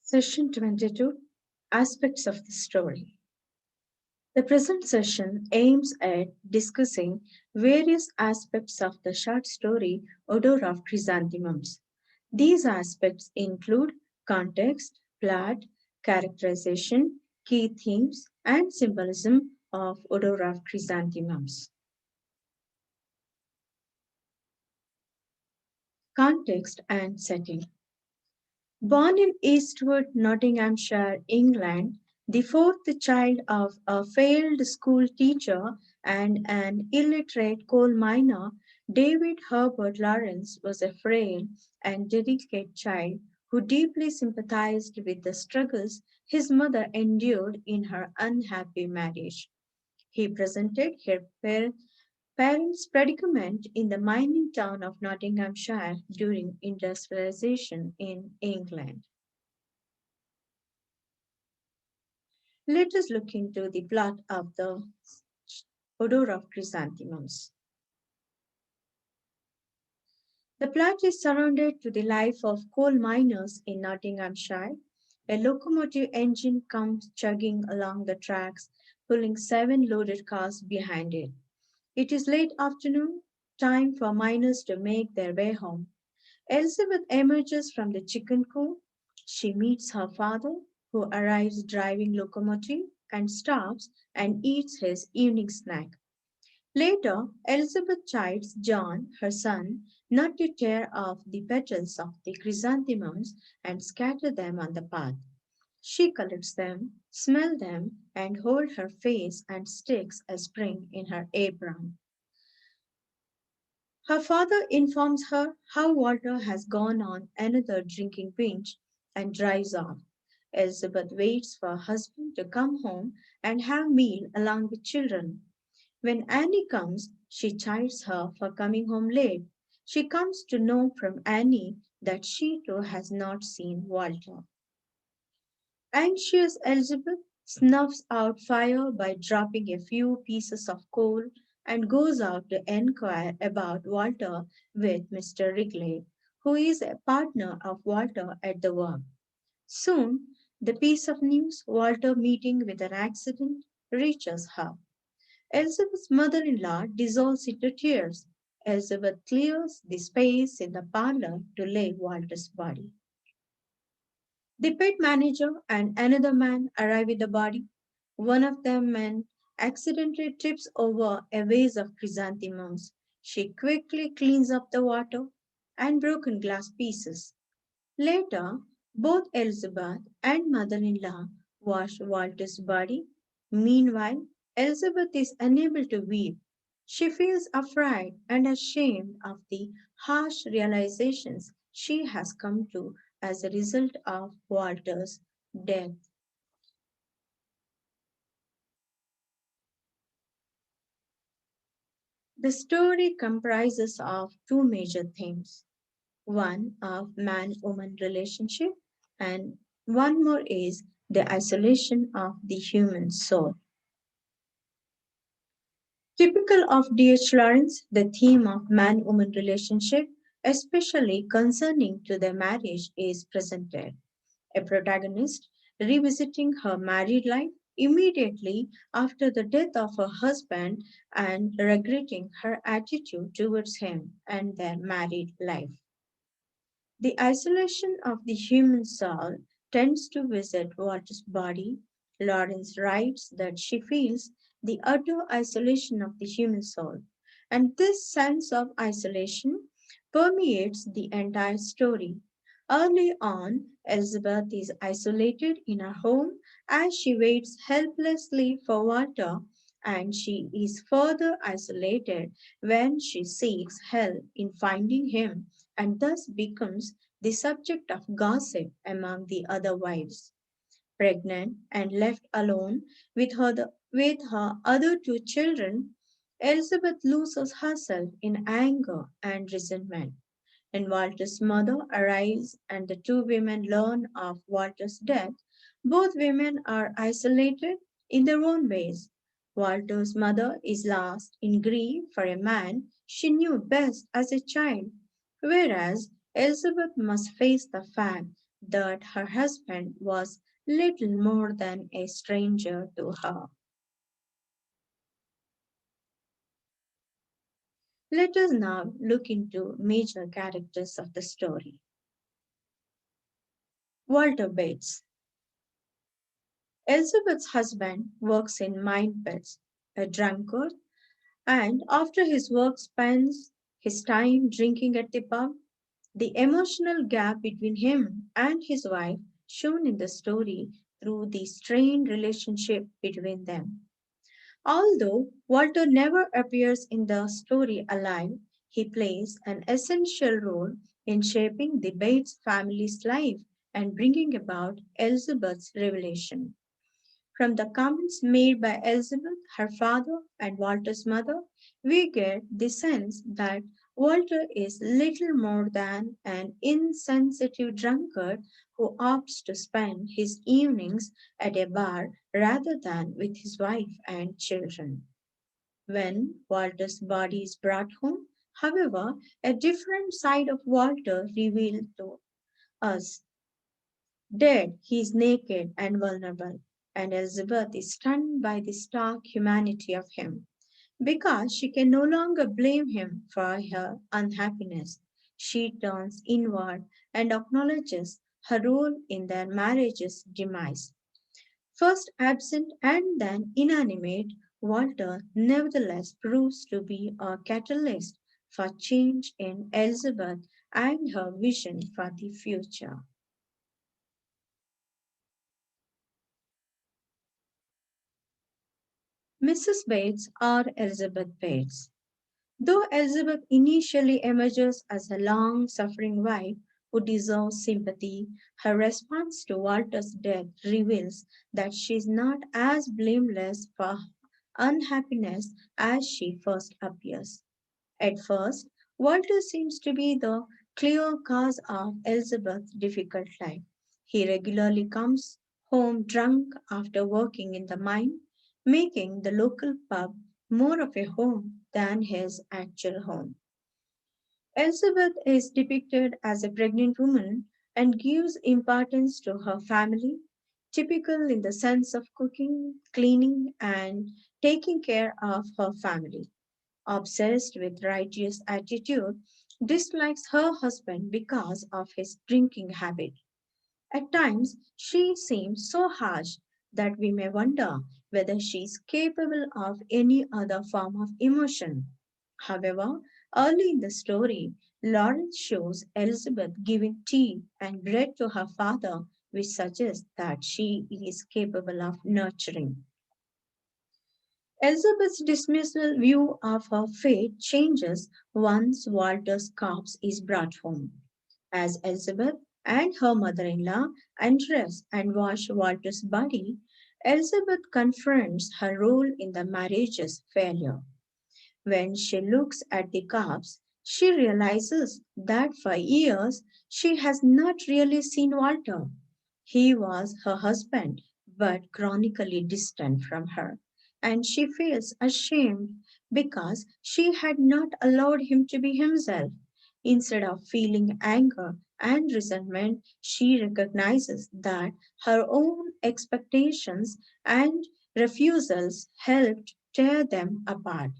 Session 22 Aspects of the Story. The present session aims at discussing various aspects of the short story Odour of Chrysanthemums. These aspects include context, plot, characterization, key themes, and symbolism of Odour of Chrysanthemums. Context and setting. Born in Eastwood, Nottinghamshire, England, the fourth child of a failed school teacher and an illiterate coal miner, David Herbert Lawrence was a frail and delicate child who deeply sympathized with the struggles his mother endured in her unhappy marriage. He presented her parents' predicament in the mining town of Nottinghamshire during industrialization in England. Let us look into the plot of the Odour of Chrysanthemums. The plot is surrounded to the life of coal miners in Nottinghamshire. A locomotive engine comes chugging along the tracks, pulling seven loaded cars behind it. It is late afternoon, time for miners to make their way home. Elizabeth emerges from the chicken coop. She meets her father, who arrives driving locomotive and stops and eats his evening snack. Later, Elizabeth chides John, her son, not to tear off the petals of the chrysanthemums and scatter them on the path. She collects them, smells them, and holds her face and sticks a spring in her apron. Her father informs her how Walter has gone on another drinking binge and drives off. Elizabeth waits for her husband to come home and have meal along with children. When Annie comes, she chides her for coming home late. She comes to know from Annie that she too has not seen Walter. Anxious Elizabeth snuffs out fire by dropping a few pieces of coal and goes out to enquire about Walter with Mr. Wrigley, who is a partner of Walter at the work. Soon, the piece of news, Walter meeting with an accident, reaches her. Elizabeth's mother in law dissolves into tears. Elizabeth clears the space in the parlor to lay Walter's body. The pit manager and another man arrive with the body. One of them men accidentally trips over a vase of chrysanthemums. She quickly cleans up the water and broken glass pieces. Later, both Elizabeth and mother-in-law wash Walter's body. Meanwhile, Elizabeth is unable to weep. She feels afraid and ashamed of the harsh realizations she has come to as a result of Walter's death. The story comprises of two major themes. One of man-woman relationship and one more is the isolation of the human soul. Typical of D.H. Lawrence, the theme of man-woman relationship, especially concerning to their marriage, is presented. A protagonist revisiting her married life immediately after the death of her husband and regretting her attitude towards him and their married life. The isolation of the human soul tends to visit Walter's body. Lawrence writes that she feels the utter isolation of the human soul, and this sense of isolation permeates the entire story. Early on, Elizabeth is isolated in her home as she waits helplessly for Walter, and she is further isolated when she seeks help in finding him and thus becomes the subject of gossip among the other wives. Pregnant and left alone with her other two children, Elizabeth loses herself in anger and resentment. When Walter's mother arrives and the two women learn of Walter's death, both women are isolated in their own ways. Walter's mother is lost in grief for a man she knew best as a child, whereas Elizabeth must face the fact that her husband was little more than a stranger to her. Let us now look into major characters of the story. Walter Bates. Elizabeth's husband works in mine pits, a drunkard, and after his work spends his time drinking at the pub. The emotional gap between him and his wife shown in the story through the strained relationship between them. Although Walter never appears in the story alive, he plays an essential role in shaping the Bates family's life and bringing about Elizabeth's revelation. From the comments made by Elizabeth, her father, and Walter's mother, we get the sense that Walter is little more than an insensitive drunkard who opts to spend his evenings at a bar rather than with his wife and children. When Walter's body is brought home, however, a different side of Walter revealed to us. Dead, he is naked and vulnerable, and Elizabeth is stunned by the stark humanity of him. Because she can no longer blame him for her unhappiness, she turns inward and acknowledges her role in their marriage's demise. First absent and then inanimate, Walter nevertheless proves to be a catalyst for change in Elizabeth and her vision for the future. Mrs. Bates or Elizabeth Bates. Though Elizabeth initially emerges as a long suffering wife who deserves sympathy, her response to Walter's death reveals that she is not as blameless for unhappiness as she first appears. At first, Walter seems to be the clear cause of Elizabeth's difficult life. He regularly comes home drunk after working in the mine, making the local pub more of a home than his actual home. Elizabeth is depicted as a pregnant woman and gives importance to her family, typical in the sense of cooking, cleaning, and taking care of her family. Obsessed with righteous attitude, dislikes her husband because of his drinking habit. At times, she seems so harsh that we may wonder whether she is capable of any other form of emotion. However, early in the story, Lawrence shows Elizabeth giving tea and bread to her father, which suggests that she is capable of nurturing. Elizabeth's dismissal view of her fate changes once Walter's corpse is brought home. As Elizabeth and her mother in law undress and wash Walter's body, Elizabeth confronts her role in the marriage's failure. When she looks at the corpse, she realizes that for years she has not really seen Walter. He was her husband, but chronically distant from her, and she feels ashamed because she had not allowed him to be himself. Instead of feeling anger and resentment, she recognizes that her own expectations and refusals helped tear them apart.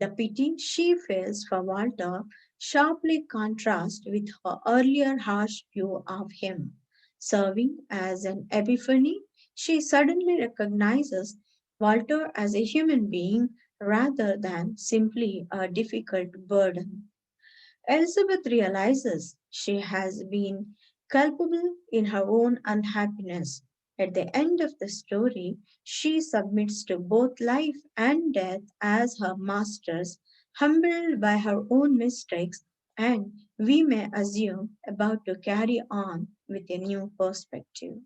The pity she feels for Walter sharply contrasts with her earlier harsh view of him. Serving as an epiphany, she suddenly recognizes Walter as a human being rather than simply a difficult burden. Elizabeth realizes she has been culpable in her own unhappiness. At the end of the story, she submits to both life and death as her masters, humbled by her own mistakes, and we may assume about to carry on with a new perspective.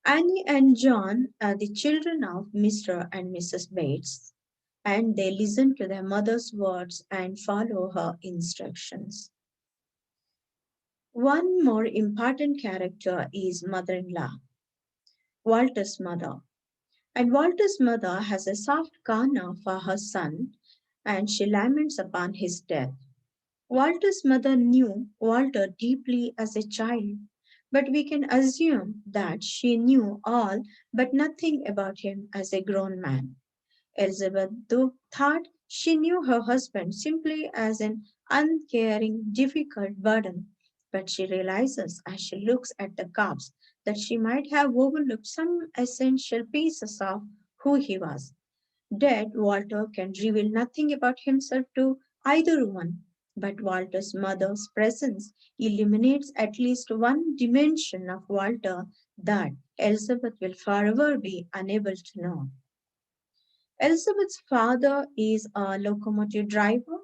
Annie and John are the children of Mr. and Mrs. Bates, and they listen to their mother's words and follow her instructions. One more important character is mother in law, Walter's mother. And Walter's mother has a soft corner for her son, and she laments upon his death. Walter's mother knew Walter deeply as a child, but we can assume that she knew all but nothing about him as a grown man. Elizabeth, though, thought she knew her husband simply as an uncaring, difficult burden, but she realizes as she looks at the cups that she might have overlooked some essential pieces of who he was. Dead, Walter can reveal nothing about himself to either one, but Walter's mother's presence illuminates at least one dimension of Walter that Elizabeth will forever be unable to know. Elizabeth's father is a locomotive driver.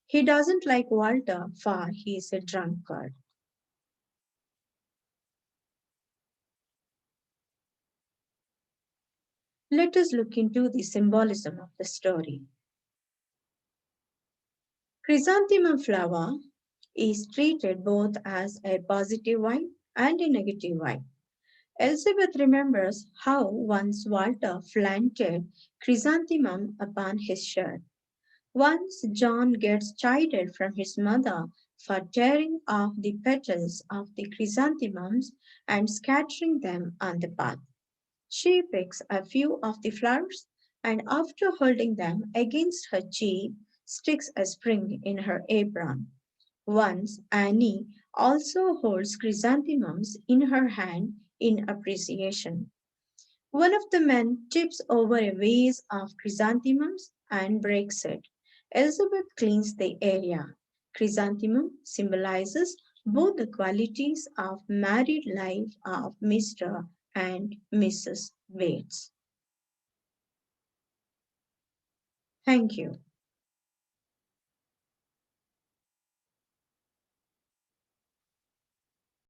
He doesn't like Walter, for he is a drunkard. Let us look into the symbolism of the story. Chrysanthemum flower is treated both as a positive wine and a negative wine. Elizabeth remembers how once Walter planted chrysanthemum upon his shirt. Once John gets chided from his mother for tearing off the petals of the chrysanthemums and scattering them on the path. She picks a few of the flowers and, after holding them against her cheek, sticks a spring in her apron. Once Annie also holds chrysanthemums in her hand in appreciation. One of the men tips over a vase of chrysanthemums and breaks it. Elizabeth cleans the area. Chrysanthemum symbolizes both the qualities of married life of Mr. and Mrs. Bates. Thank you.